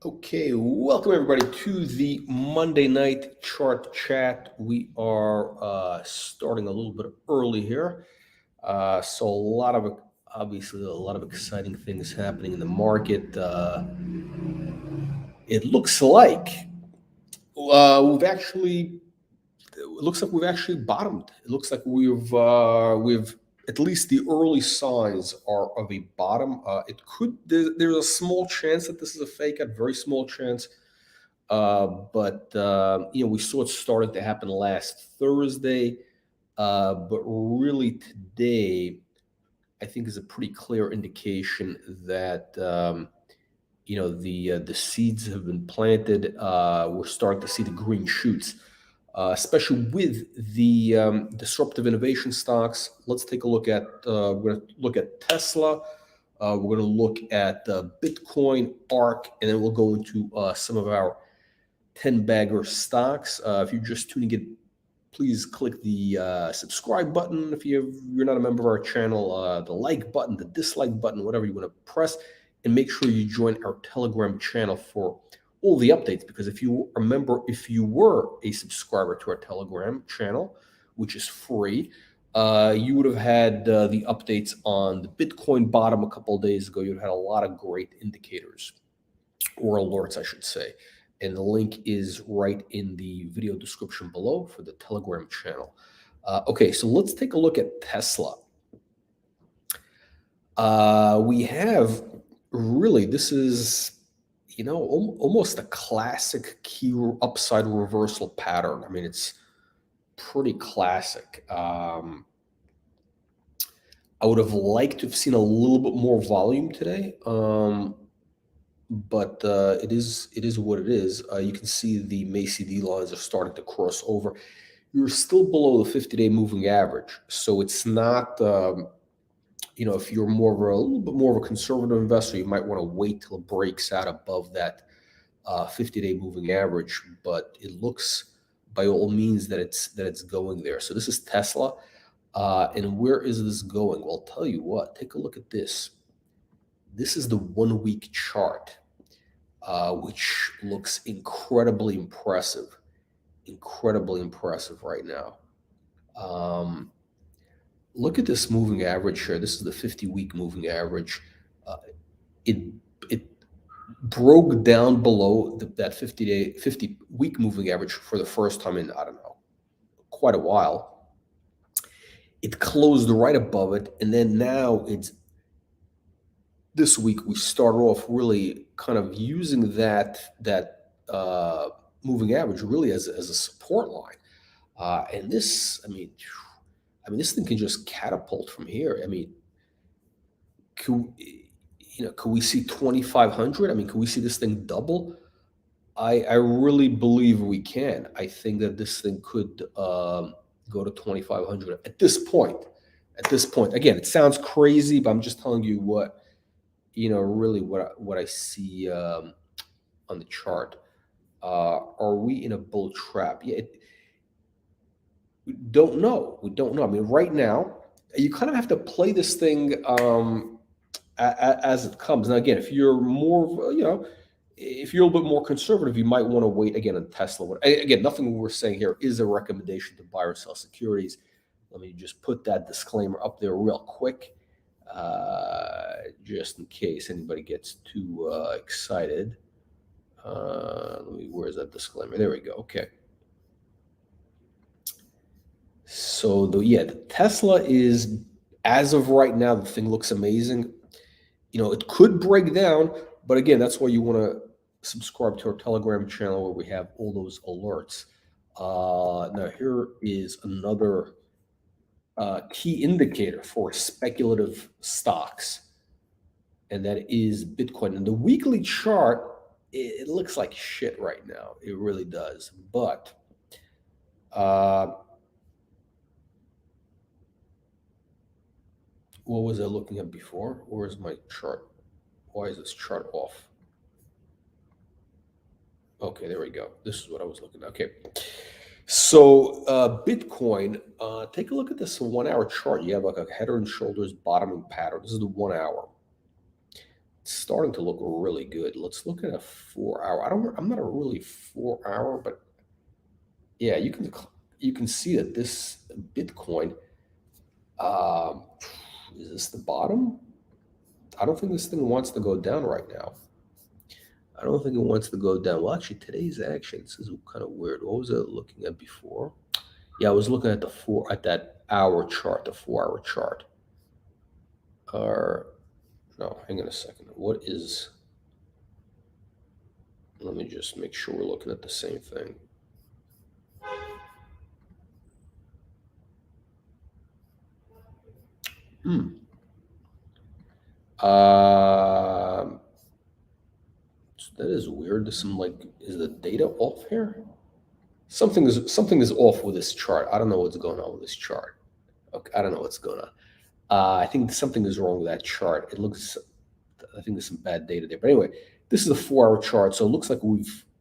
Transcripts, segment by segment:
Okay, welcome everybody to the Monday night chart chat. We are starting a little bit early here. So obviously a lot of exciting things happening in the market. It looks like we've actually bottomed. It looks like we've at least the early signs are of a bottom. There's a small chance that this is a fake out, very small chance. But we saw it started to happen last Thursday. But really today, I think is a pretty clear indication that the seeds have been planted. We're starting to see the green shoots, especially with the disruptive innovation stocks. Let's take a look at. We're going to look at Tesla. We're going to look at Bitcoin, ARK, and then we'll go into some of our 10-bagger stocks. If you're just tuning in, please click the subscribe button. If you're not a member of our channel, the like button, the dislike button, whatever you want to press, and make sure you join our Telegram channel for all the updates. Because if you were a subscriber to our Telegram channel, which is free, you would have had the updates on the Bitcoin bottom a couple of days ago. You'd have had a lot of great indicators, or alerts, I should say. And the link is right in the video description below for the Telegram channel. Okay, so let's take a look at Tesla. We have really, this is, almost a classic key upside reversal pattern. I mean, it's pretty classic. I would have liked to have seen a little bit more volume today. But it is what it is. You can see the MACD lines are starting to cross over. You're still below the 50-day moving average, so it's not. If you're a little bit more of a conservative investor, you might want to wait till it breaks out above that 50-day moving average. But it looks, by all means, that it's going there. So this is Tesla, and where is this going? Well, I'll tell you what. Take a look at this. This is the 1-week chart. Which looks incredibly impressive right now. Look at this moving average here. This is the 50-week moving average. It broke down below that 50-week moving average for the first time in, I don't know, quite a while. It closed right above it, and then now this week we start off really kind of using that moving average really as a support line, and this, I mean, this thing can just catapult from here. I mean, could we see 2,500? I mean, can we see this thing double? I really believe we can. I think that this thing could go to 2,500 at this point. Again, it sounds crazy, but I'm just telling you what. Really what I see on the chart. Are we in a bull trap? Yeah, we don't know. I mean, right now, you kind of have to play this thing as it comes. Now, again, if you're more, if you're a little bit more conservative, you might want to wait again on Tesla. Again, nothing we're saying here is a recommendation to buy or sell securities. Let me just put that disclaimer up there real quick. Just in case anybody gets too excited. Where's that disclaimer? There we go. Okay. So the Tesla is, as of right now, the thing looks amazing. It could break down, but again, that's why you want to subscribe to our Telegram channel where we have all those alerts. Now here is another key indicator for speculative stocks, and that is Bitcoin. And the weekly chart, it looks like shit right now. It really does. But what was I looking at before? Where's my chart? Why is this chart off? Okay, there we go. This is what I was looking at. Okay. So Bitcoin, take a look at this 1-hour chart. You have like a head and shoulders bottoming pattern. This is the 1 hour. It's starting to look really good. Let's look at a 4 hour. I'm not a really 4 hour, but yeah, you can see that this Bitcoin, um, is this the bottom? I don't think this thing wants to go down right now. I don't think it wants to go down. Well, actually, today's action, this is kind of weird. What was I looking at before? Yeah, I was looking at that hour chart, the 4 hour chart. Or no, hang on a second. What is? Let me just make sure we're looking at the same thing. Hmm. Um, that is weird. There's some like, is the data off here? Something is off with this chart. I don't know what's going on with this chart. Okay, I don't know what's going on. I think something is wrong with that chart. It looks, I think there's some bad data there. But anyway, this is a 4 hour chart, so it looks like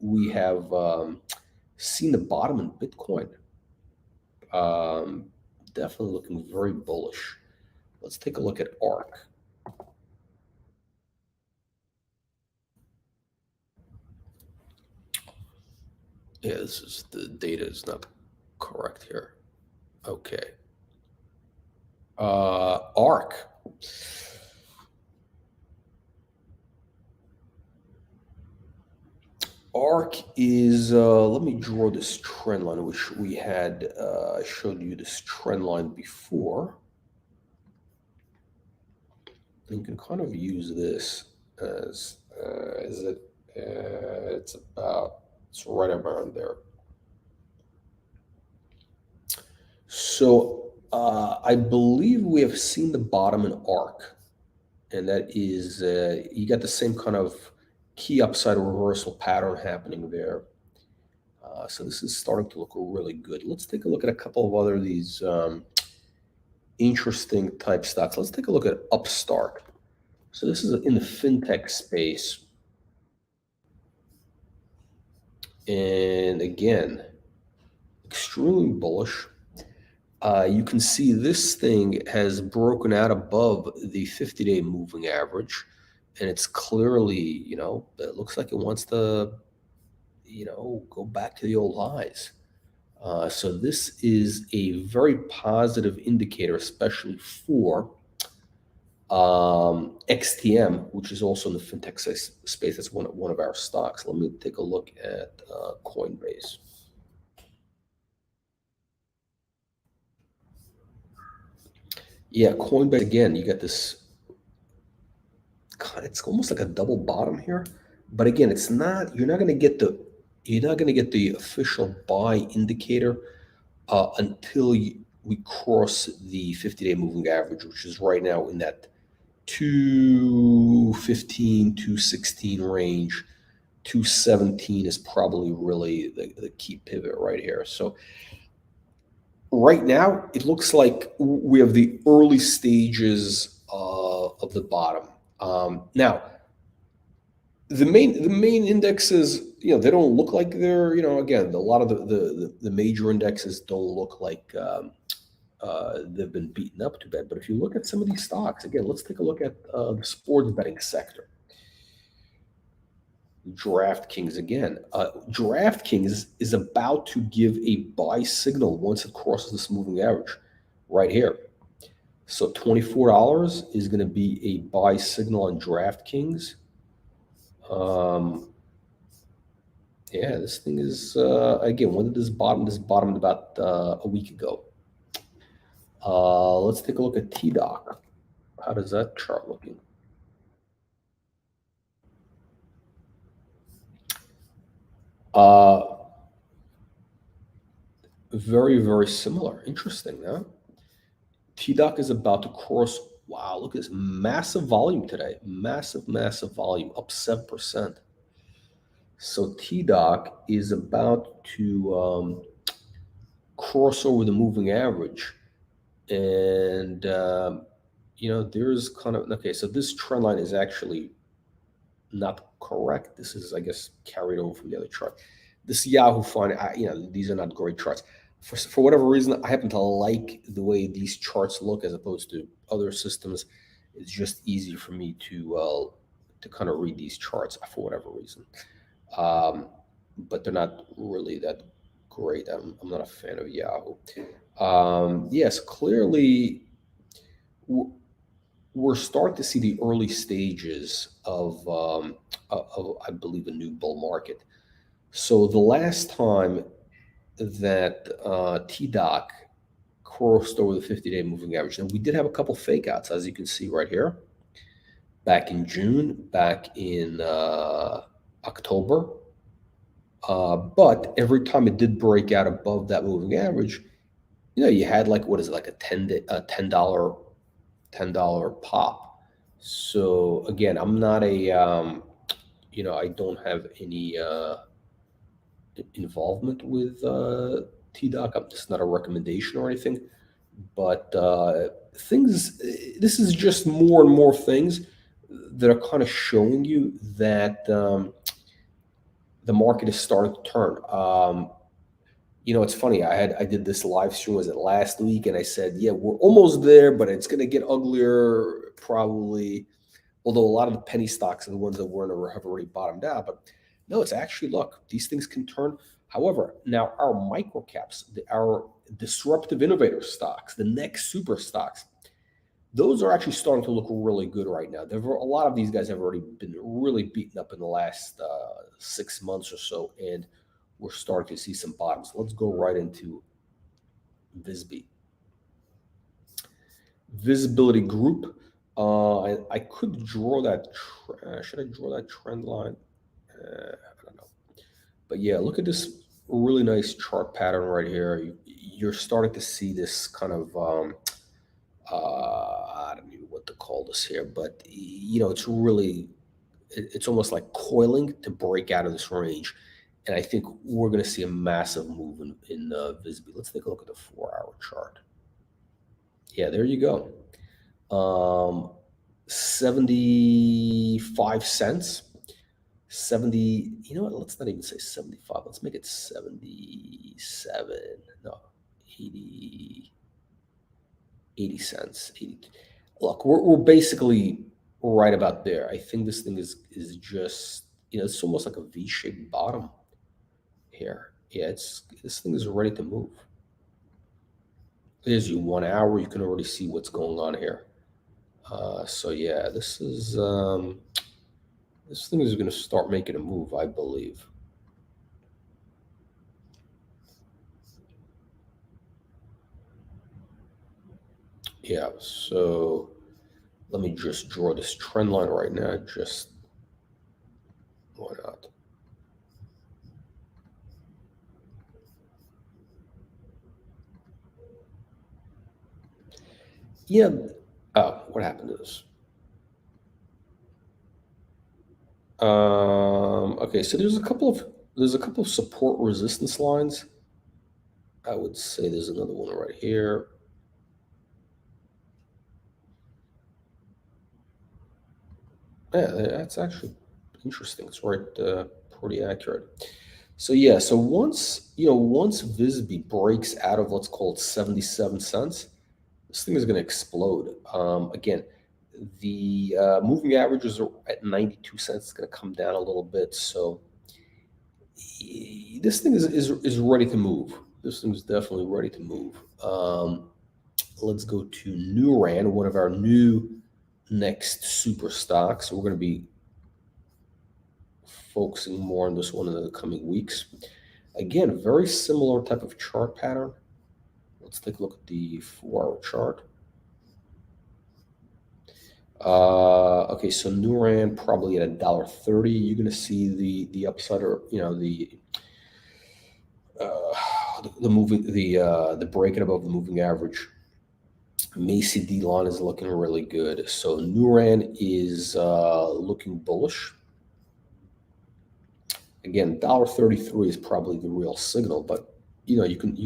we have seen the bottom in Bitcoin. Um, Definitely looking very bullish. Let's take a look at ARC. Yeah, this is the data is not correct here. Okay. ARC. ARC is, let me draw this trend line, which we had showed you this trend line before. And you can kind of use this as, it's right around there. So I believe we have seen the bottom in ARC, and that is, you got the same kind of key upside reversal pattern happening there. So this is starting to look really good. Let's take a look at a couple of other of these interesting type stocks. Let's take a look at Upstart. So this is in the fintech space. And again, extremely bullish. You can see this thing has broken out above the 50-day moving average. And it's clearly, it looks like it wants to, go back to the old highs. So this is a very positive indicator, especially for XTM, which is also in the fintech space. That's one of our stocks. Let me take a look at Coinbase. Yeah, Coinbase again. You got this. It's almost like a double bottom here, but again, it's not. You're not going to get the official buy indicator until we cross the 50-day moving average, which is right now in that 215, 216 range. 217 is probably really the key pivot right here. So right now, it looks like we have the early stages of the bottom. Now, the main indexes, they don't look like they're, again, a lot of the major indexes don't look like they've been beaten up too bad. But if you look at some of these stocks, again, let's take a look at the sports betting sector. DraftKings again. DraftKings is about to give a buy signal once it crosses this moving average right here. So $24 is going to be a buy signal on DraftKings. Yeah, this thing is, again, when did this bottom? This bottomed about a week ago. Let's take a look at TDOC. How does that chart looking? Very, very similar. Interesting, huh? TDOC is about to cross. Wow, look at this massive volume today. Massive, massive volume, up 7%. So TDOC is about to cross over the moving average. And, there's kind of, okay, so this trend line is actually not correct. This is, I guess, carried over from the other chart. This Yahoo find, these are not great charts. For whatever reason, I happen to like the way these charts look as opposed to other systems. It's just easy for me to to kind of read these charts for whatever reason. But they're not really that great. I'm not a fan of Yahoo. Yes, clearly we're starting to see the early stages of, I believe, a new bull market. So the last time that TDOC crossed over the 50-day moving average, and we did have a couple fake outs, as you can see right here, back in June, back in October. But every time it did break out above that moving average, you had like, what is it, like a $10 pop. So again, I'm not a I don't have any involvement with TDOC. It's not a recommendation or anything, but this is just more and more things that are kind of showing you that the market is starting to turn. It's funny. I did this live stream, was it last week, and I said, yeah, we're almost there, but it's going to get uglier probably. Although a lot of the penny stocks are the ones that have already bottomed out, but no, it's actually, look, these things can turn. However, now our micro caps, our disruptive innovator stocks, the next super stocks, those are actually starting to look really good right now. A lot of these guys have already been really beaten up in the last 6 months or so, and we're starting to see some bottoms. Let's go right into VisB. Visibility Group. I could draw that. Should I draw that trend line? I don't know. But yeah, look at this really nice chart pattern right here. You're starting to see this kind of, I don't know what to call this here, but it's almost like coiling to break out of this range. And I think we're going to see a massive move in VisB. Let's take a look at the 4-hour chart. Yeah, there you go. 75 cents. 70, you know what? Let's not even say 75. Let's make it 77. No, 80 cents. 80. Look, we're basically right about there. I think this thing is just, it's almost like a V-shaped bottom here. Yeah, this thing is ready to move. There's your 1 hour. You can already see what's going on here. So yeah, this thing is going to start making a move, I believe. Yeah, so let me just draw this trend line right now. Just why not? Yeah. Oh, what happened to this? Okay, so there's a couple of support resistance lines. I would say there's another one right here. Yeah, that's actually interesting. It's right, pretty accurate. So yeah, so once VisB breaks out of, let's call it 77 cents, this thing is going to explode. Again, the moving averages are at 92 cents. It's going to come down a little bit. So this thing is ready to move. This thing is definitely ready to move. Let's go to Neuran, one of our new next super stocks. We're going to be focusing more on this one in the coming weeks. Again, very similar type of chart pattern. Let's take a look at the 4-hour chart. Okay, so Neuran probably at $1.30. You're going to see the upside, or the breaking above the moving average. Macy D line is looking really good. So Neuran is looking bullish. Again, $1.33 is probably the real signal, but you can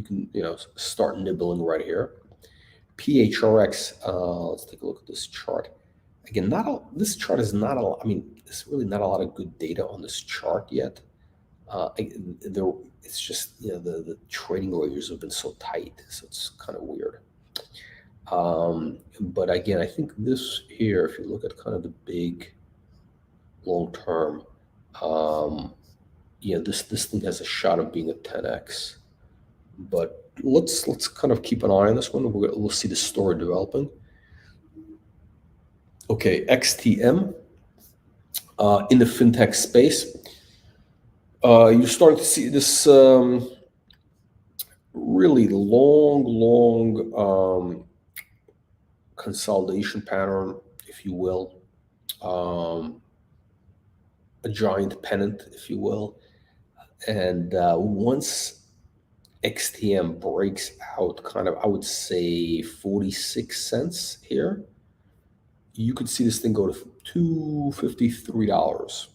start nibbling right here. PHRX. Let's take a look at this chart. Again, this chart is not a lot. I mean, there's really not a lot of good data on this chart yet. It's just the trading ranges have been so tight, so it's kind of weird. But again, I think this here, if you look at kind of the big long term. This thing has a shot of being a 10x. But let's kind of keep an eye on this one. We'll see the story developing. Okay, XTM in the fintech space. You're starting to see this really long consolidation pattern, if you will, a giant pennant, if you will. And once XTM breaks out kind of, I would say 46 cents here, you could see this thing go to $253.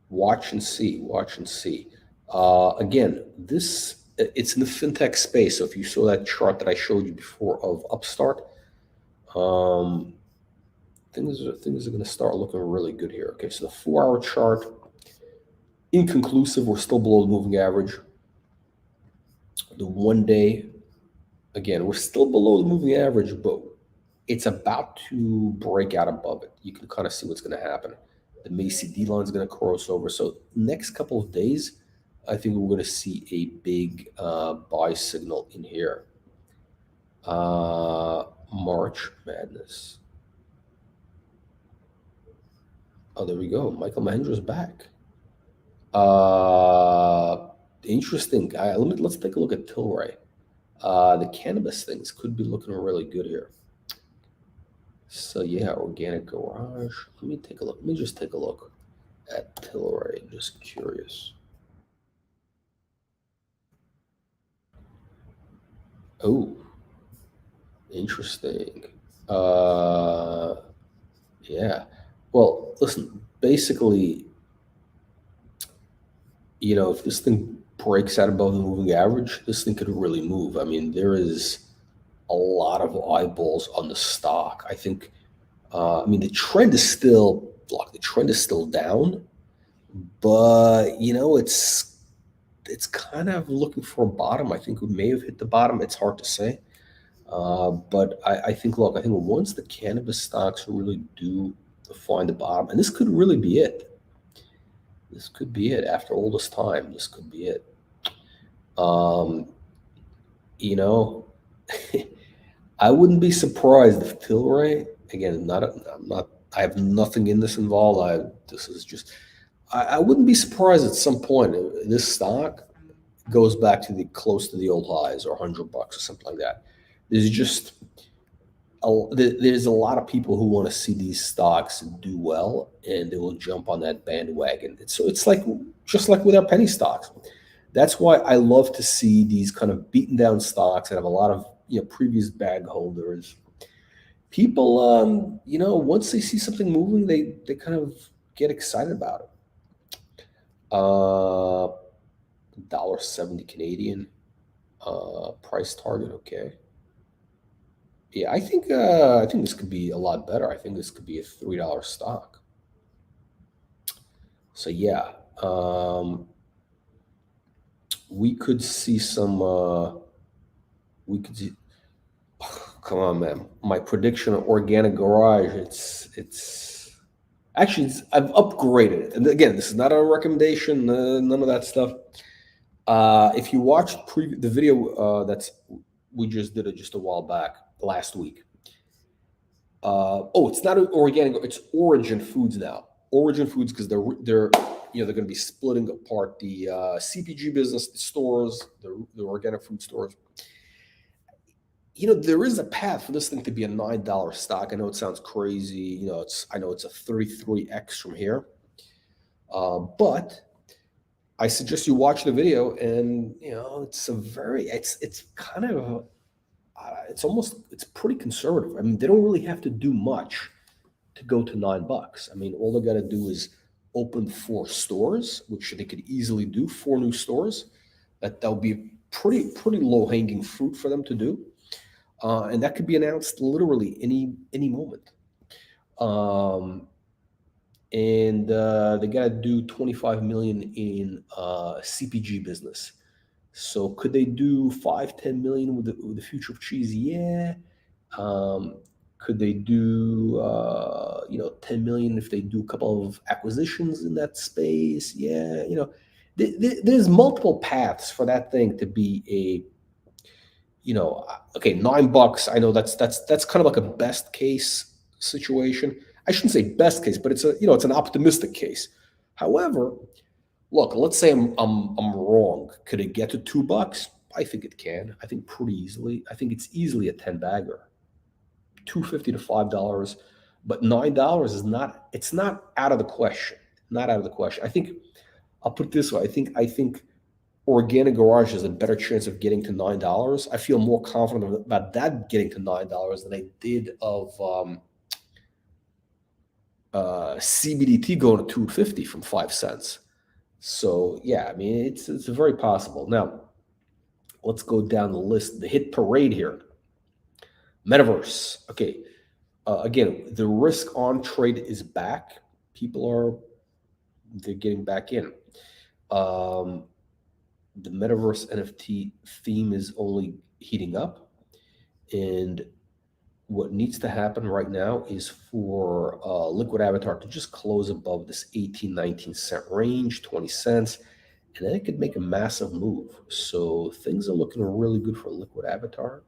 Watch and see, watch and see. Again, it's in the fintech space. So if you saw that chart that I showed you before of Upstart, things are going to start looking really good here. Okay, so the 4-hour chart, inconclusive. We're still below the moving average. The 1 day, again, we're still below the moving average, but it's about to break out above it. You can kind of see what's going to happen. The Macy D line is going to cross over. So next couple of days, I think we're going to see a big buy signal in here. March Madness. Oh, there we go. Michael Mahendra's back. Interesting guy. Let's take a look at Tilray. The cannabis things could be looking really good here. So yeah, organic garage. Let me take a look. Let me just take a look at Tilray. I'm just curious. Oh, interesting. Yeah. Well, listen, basically, if this thing breaks out above the moving average, this thing could really move. I mean, there is a lot of eyeballs on the stock. I think, the trend is still, down, but it's kind of looking for a bottom. I think we may have hit the bottom. It's hard to say. But I think once the cannabis stocks really do find the bottom, and this could really be it. This could be it after all this time. This could be it. I wouldn't be surprised if Tilray, again, I have nothing in this involved. I wouldn't be surprised at some point if this stock goes back to close to the old highs or $100 or something like that. There's a lot of people who want to see these stocks do well, and they will jump on that bandwagon. It's like just like with our penny stocks. That's why I love to see these kind of beaten down stocks that have a lot of previous bag holders. People, once they see something moving, they kind of get excited about it. $1.70 Canadian price target. Okay. Yeah, I think this could be a lot better. I think this could be a $3 stock. So yeah, we could see some. Come on, man! My prediction of organic garage. I've upgraded it. And again, this is not a recommendation. None of that stuff. If you watched the video we just did it just a while back, last week. It's not organic. It's Origin Foods now. Origin Foods, because they're going to be splitting apart the CPG business, the stores, the organic food stores. There is a path for this thing to be a $9 stock. I know it sounds crazy. I know it's a 33x from here. But I suggest you watch the video, and it's pretty conservative. I mean, they don't really have to do much to go to $9. I mean, all they got to do is open 4 stores, which they could easily do. 4 new stores. That'll be pretty low hanging fruit for them to do. And that could be announced literally any moment. And they got to do 25 million in CPG business. So could they do 5-10 million with the future of cheese? Yeah. Could they do 10 million if they do a couple of acquisitions in that space? Yeah, there's multiple paths for that thing to be okay, $9. I know that's kind of like a best case situation. I shouldn't say best case, but it's an optimistic case. However, look, let's say I'm wrong. Could it get to $2? I think it can. I think pretty easily. I think it's easily a 10 bagger. $2.50 to $5, but $9 is not. It's not out of the question. Not out of the question. I think I'll put it this way. I think Organic Garage has a better chance of getting to $9. I feel more confident about that getting to $9 than I did of CBDT going to $2.50 from 5 cents. So yeah, I mean it's very possible. Now let's go down the list. The hit parade here. Metaverse. Okay. Again, the risk on trade is back. They're getting back in. The metaverse NFT theme is only heating up, and what needs to happen right now is for Liquid Avatar to just close above this 18-19 cent range, 20 cents, and then it could make a massive move. So things are looking really good for Liquid Avatar.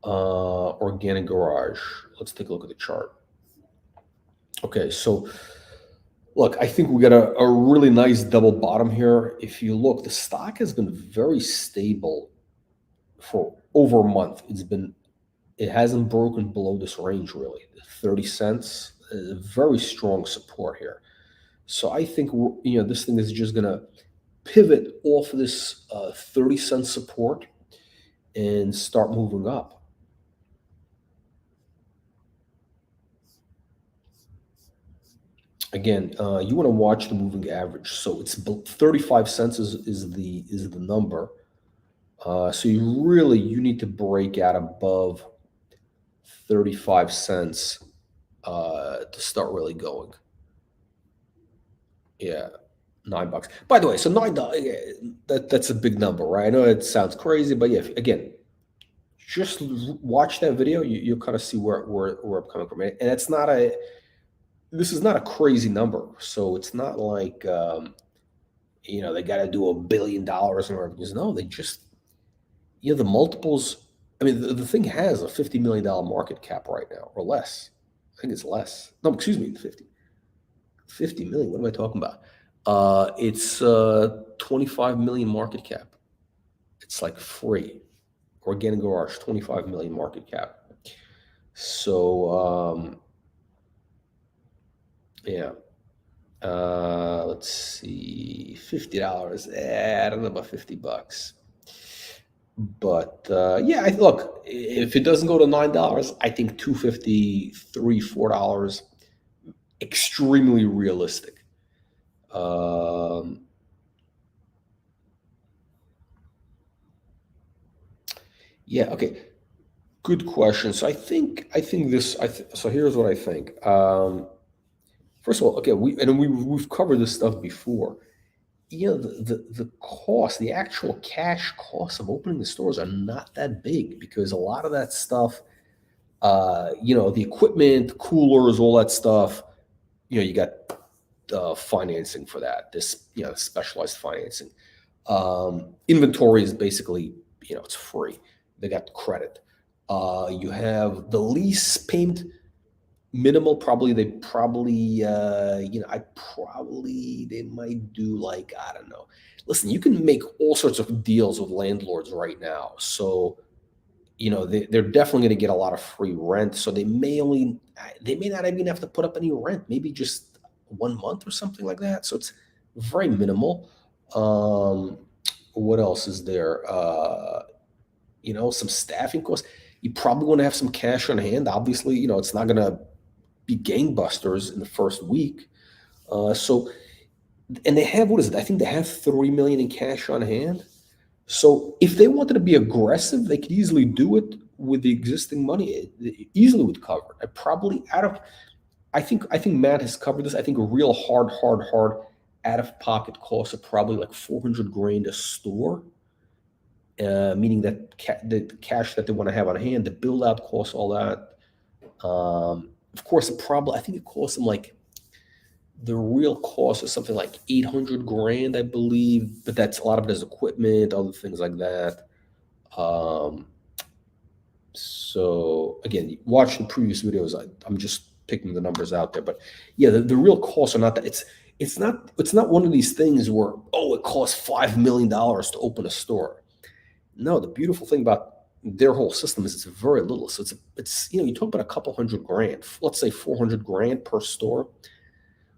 Organic Garage. Let's take a look at the chart. Okay, so look, I think we got a really nice double bottom here. If you look, the stock has been very stable for over a month. It hasn't broken below this range really. 30 cents, very strong support here. So I think this thing is just gonna pivot off of this 30-cent support and start moving up. Again, you want to watch the moving average. So it's 35 cents is the number. So you need to break out above 35 cents to start really going. Yeah, $9. By the way, so $9, that's a big number, right? I know it sounds crazy, but yeah, again, just watch that video. You'll kind of see where I'm coming from, and this is not a crazy number. So it's not like they got to do $1 billion in order. No, they just the multiples. I mean, the thing has a $50 million market cap right now, or less. I think it's less. No, excuse me, 50 million. What am I talking about? It's 25 million market cap. It's like free. Organic Garage, 25 million market cap. So yeah. Let's see, $50. I don't know about $50. But yeah, look, if it doesn't go to $9, I think $2.50, $3, $4, extremely realistic. Yeah, okay. Good question. So so here's what I think. First of all, okay, we've covered this stuff before. The cost, the actual cash costs of opening the stores are not that big because a lot of that stuff, the equipment, coolers, all that stuff, you got financing for that. This, specialized financing. Inventory is basically, it's free. They got credit. You have the lease payment. Minimal, they might do like, I don't know. Listen, you can make all sorts of deals with landlords right now. So, they're definitely going to get a lot of free rent. So they may not even have to put up any rent, maybe just 1 month or something like that. So it's very minimal. What else is there? Some staffing costs. You probably want to have some cash on hand. Obviously, it's not going to be gangbusters in the first week. And they have, what is it? I think they have 3 million in cash on hand. So if they wanted to be aggressive, they could easily do it with the existing money. It easily would cover it. I think Matt has covered this. I think a real hard out of pocket costs are probably like 400 grand a store. meaning that the cash that they want to have on hand, the build out costs, all that. Of course, I think it costs them like, the real cost is something like 800 grand, I believe, but that's a lot of it is equipment, other things like that. So again, watching previous videos, I'm just picking the numbers out there, but yeah, the real costs are not that. It's not one of these things where, oh, it costs $5 million to open a store. No, the beautiful thing about their whole system is it's very little. So it's you talk about a couple hundred grand, let's say 400 grand per store,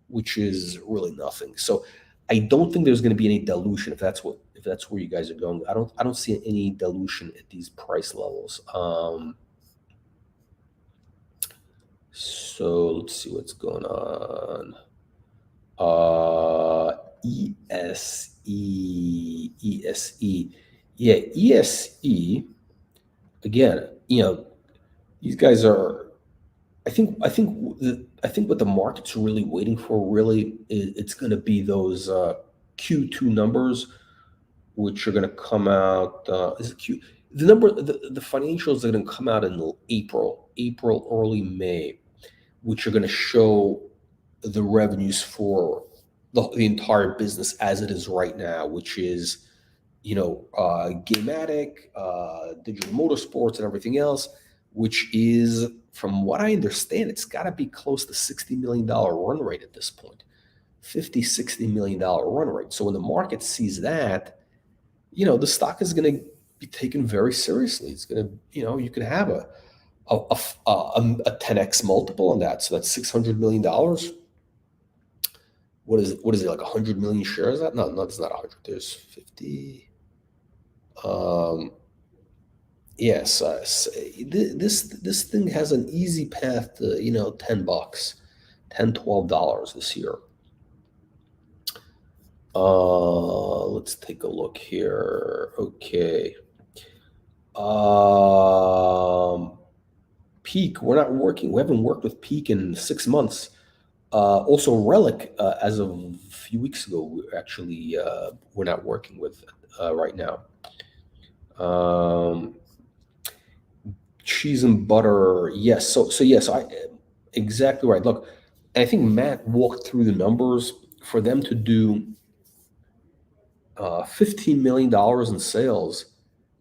which is really nothing. So I don't think there's going to be any dilution if that's where you guys are going. I don't see any dilution at these price levels. So let's see what's going on. ESE. Yeah, ESE. Again, these guys are. I think what the market's really waiting for, really, it's going to be those Q2 numbers, which are going to come out. Is it the financials are going to come out in April, early May, which are going to show the revenues for the entire business as it is right now, which is, Gamematic, digital motorsports, and everything else, which is, from what I understand, it's got to be close to $60 million run rate at this point, $50-60 million run rate. So when the market sees that, the stock is going to be taken very seriously. It's going to, you can have a 10x multiple on that. So that's $600 million. What is it? Like 100 million shares? No, it's not 100. There's 50. Yes, this thing has an easy path to, $10, $10-12 this year. Let's take a look here. Okay. Peak, we're not working. We haven't worked with Peak in 6 months. Also, Relic, as of a few weeks ago, we're not working with right now. Cheese and butter, yes. So yes, exactly right. Look, I think Matt walked through the numbers for them to do $15 million in sales.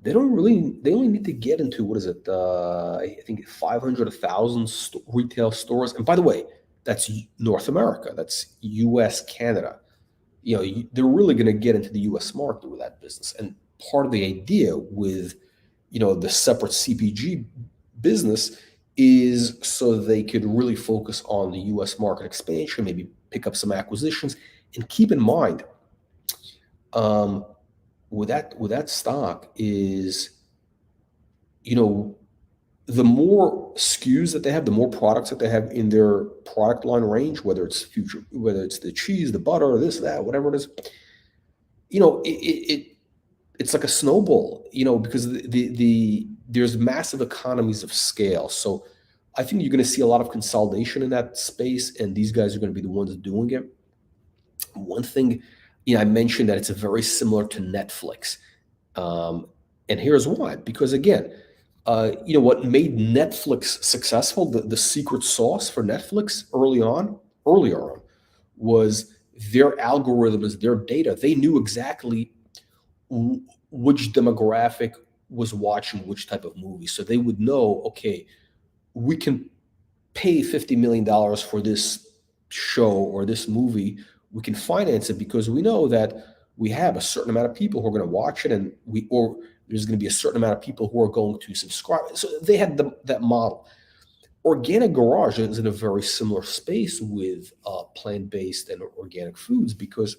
They only need to get into, what is it? I think 500, 1,000 retail stores. And by the way, that's North America. That's U.S., Canada. They're really going to get into the U.S. market with that business. And part of the idea with, the separate CPG business is so they could really focus on the U.S. market expansion, maybe pick up some acquisitions. And keep in mind, with that stock is, the more SKUs that they have, the more products that they have in their product line range, whether it's the cheese, the butter, this, that, whatever it is, it's like a snowball, because there's massive economies of scale. So I think you're going to see a lot of consolidation in that space, and these guys are going to be the ones doing it. One thing, I mentioned that it's very similar to Netflix. And here's why. Because again, what made Netflix successful, the secret sauce for Netflix earlier on, was their algorithms, their data. They knew exactly which demographic was watching which type of movie. So they would know, okay, we can pay $50 million for this show or this movie. We can finance it because we know that we have a certain amount of people who are going to watch it, and there's going to be a certain amount of people who are going to subscribe. So they had that model. Organic Garage is in a very similar space with plant-based and organic foods because,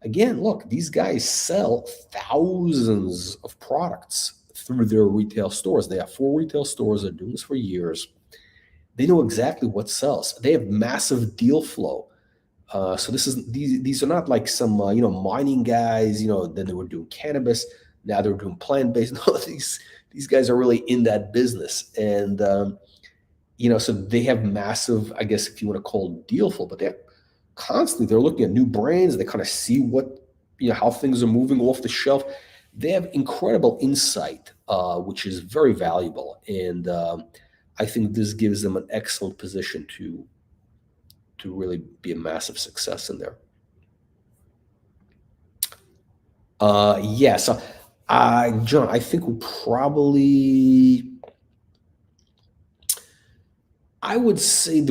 again, look, these guys sell thousands of products through their retail stores. They have 4 retail stores. They're doing this for years. They know exactly what sells. They have massive deal flow. So these are not like some mining guys. Then they were doing cannabis. Now they're doing plant-based. No, these guys are really in that business, and so they have massive, I guess, if you want to call it deal flow. But they're looking at new brands. They kind of see what how things are moving off the shelf. they have incredible insight, which is very valuable. And I think this gives them an excellent position to really be a massive success in there. Yeah, so John, I think we'll probably, I would say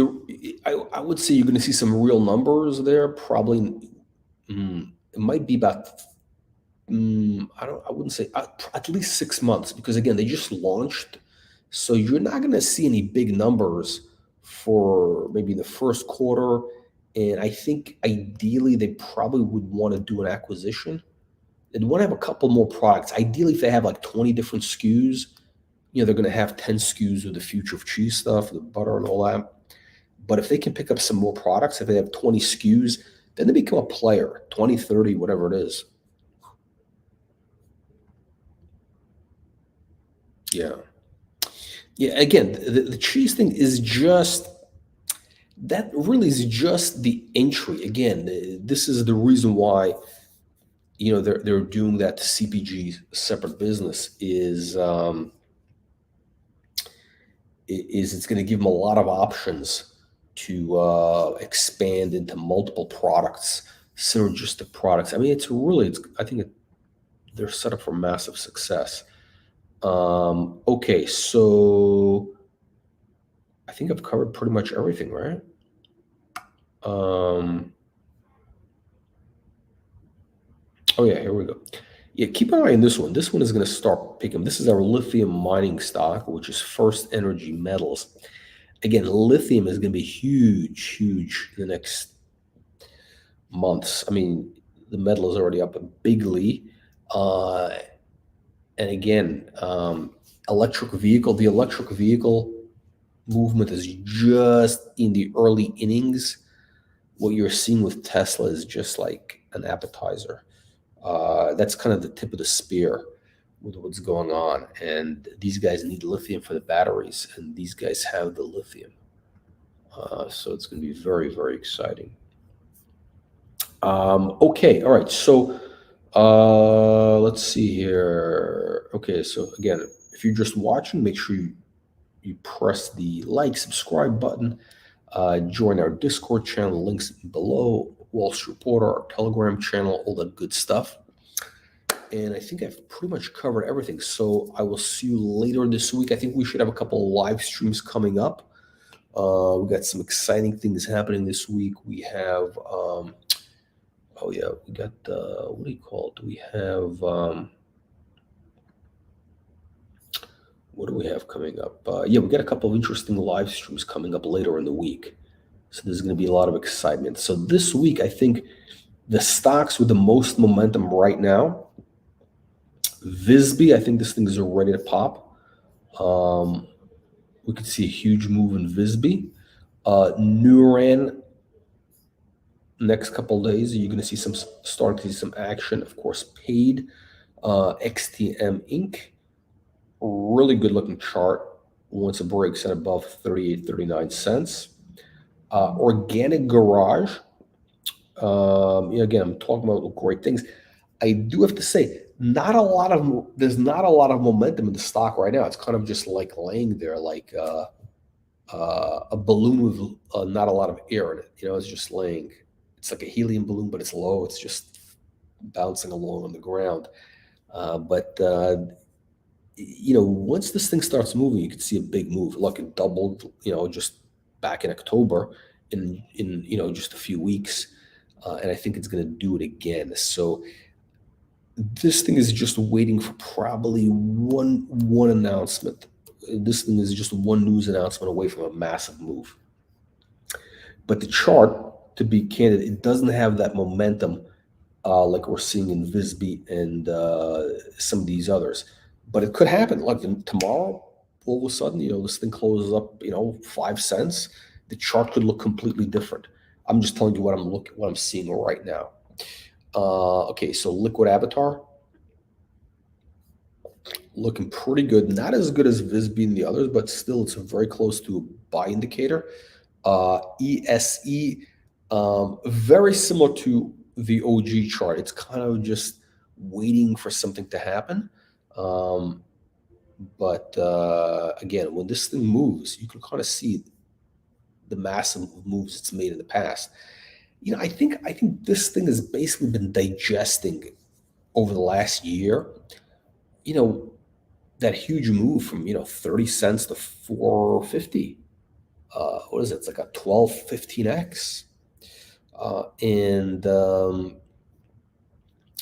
I would say you're going to see some real numbers there. Probably, it might be about, I wouldn't say at least 6 months, because again, they just launched, so you're not going to see any big numbers for maybe the first quarter. And I think ideally they probably would want to do an acquisition. They'd want to have a couple more products. Ideally, if they have like 20 different SKUs, they're going to have 10 SKUs with the future of cheese stuff, the butter and all that. But if they can pick up some more products, if they have 20 SKUs, then they become a player, 20, 30, whatever it is. Yeah. Yeah, again, the cheese thing is just, that really is just the entry. Again, this is the reason why, they're doing that CPG separate business is it's going to give them a lot of options to expand into multiple products, synergistic products. I mean, I think they're set up for massive success. Okay, so I think I've covered pretty much everything, right? Oh yeah, here we go. Yeah, keep an eye on this one. This one is going to start picking. This is our lithium mining stock, which is First Energy Metals. Again, lithium is going to be huge in the next months. I mean, the metal is already up bigly. And again, the electric vehicle movement is just in the early innings. What you're seeing with Tesla is just like an appetizer. That's kind of the tip of the spear with what's going on. And these guys need lithium for the batteries, and these guys have the lithium. So it's going to be very, very exciting. Okay, all right. So let's see here. Okay, so again, if you're just watching, make sure you press the like, subscribe button. Join our Discord channel, links below, Wall Street Reporter, our Telegram channel, all that good stuff. And I think I've pretty much covered everything. So I will see you later this week. I think we should have a couple of live streams coming up. We got some exciting things happening this week. We have, we got, what do you call it? We have, what do we have coming up? We got a couple of interesting live streams coming up later in the week. So there's going to be a lot of excitement. So this week, I think the stocks with the most momentum right now, Visby, I think this thing is ready to pop. We could see a huge move in Visby. Neuran, next couple of days, you're going to see starting to see some action. Of course, paid. XTM Inc., really good looking chart once it breaks at above 38, 39 cents. Organic Garage. Again, I'm talking about great things. I do have to say, there's not a lot of momentum in the stock right now. It's kind of just like laying there like a balloon with not a lot of air in it. It's just laying. It's like a helium balloon, but it's low. It's just bouncing along on the ground. But once this thing starts moving, you can see a big move. Look, it doubled, just back in October in just a few weeks. And I think it's going to do it again. So this thing is just waiting for probably one announcement. This thing is just one news announcement away from a massive move. But the chart, to be candid, it doesn't have that momentum like we're seeing in Visby and some of these others. But it could happen. Like tomorrow, all of a sudden, this thing closes up, 5 cents. The chart could look completely different. I'm just telling you what I'm seeing right now. Okay, so Liquid Avatar, looking pretty good. Not as good as Visby and the others, but still it's very close to a buy indicator. ESE, very similar to the OG chart. It's kind of just waiting for something to happen. But again, when this thing moves, you can kind of see the massive moves it's made in the past. I think this thing has basically been digesting over the last year. You know, that huge move from 30 cents to 450. What is it? It's like a 12, 15x. And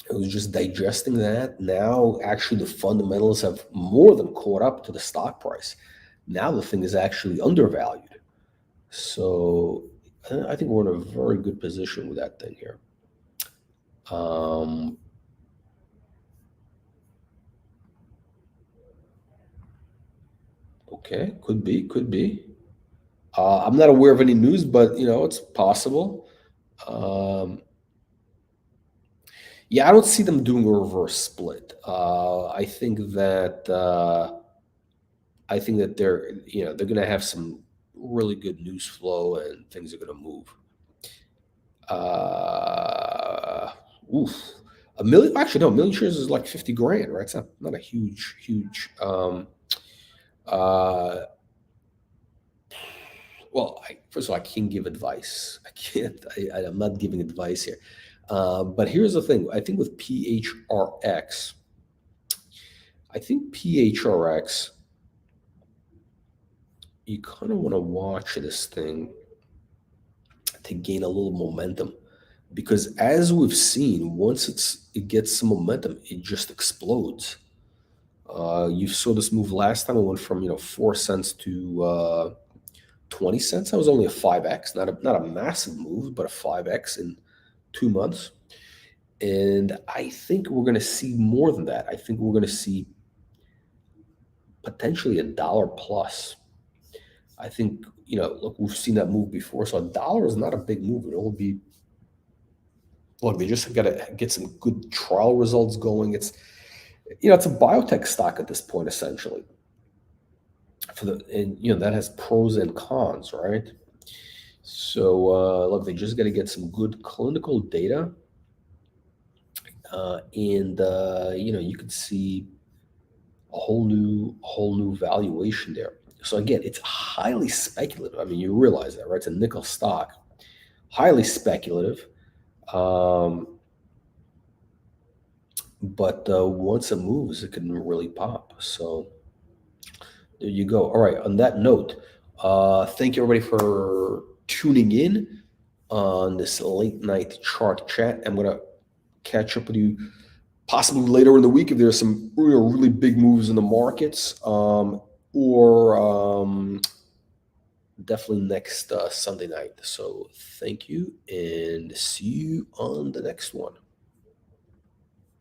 it was just digesting that. Now, actually, the fundamentals have more than caught up to the stock price. Now the thing is actually undervalued. So I think we're in a very good position with that thing here. Um, okay, could be, could be. I'm not aware of any news, but it's possible. Um, yeah, I don't see them doing a reverse split. I think that they're going to have some really good news flow and things are going to move. Uh, oof. A million, actually, no, a million shares is like 50 grand, right? It's not a huge. Uh, well, first of all, I can't give advice. I can't. I'm not giving advice here. But here's the thing. I think with PHRX, I think PHRX, you kind of want to watch this thing to gain a little momentum, because as we've seen, once it gets some momentum, it just explodes. You saw this move last time. It went from 4 cents to 20 cents. That was only a 5x, not a massive move, but a 5x in 2 months. And I think we're going to see more than that. I think we're going to see potentially a dollar plus. I think, look, we've seen that move before. So a dollar is not a big move. It will be, look, they just got to get some good trial results going. It's a biotech stock at this point, essentially. And that has pros and cons, right? So look, they just got to get some good clinical data, and you could see a whole new valuation there. So again, it's highly speculative. I mean, you realize that, right? It's a nickel stock, highly speculative. Um, but once it moves, it can really pop. So there you go. All right. On that note, thank you everybody for tuning in on this late night chart chat. I'm gonna catch up with you possibly later in the week if there's some really big moves in the markets, or definitely next Sunday night. So thank you and see you on the next one.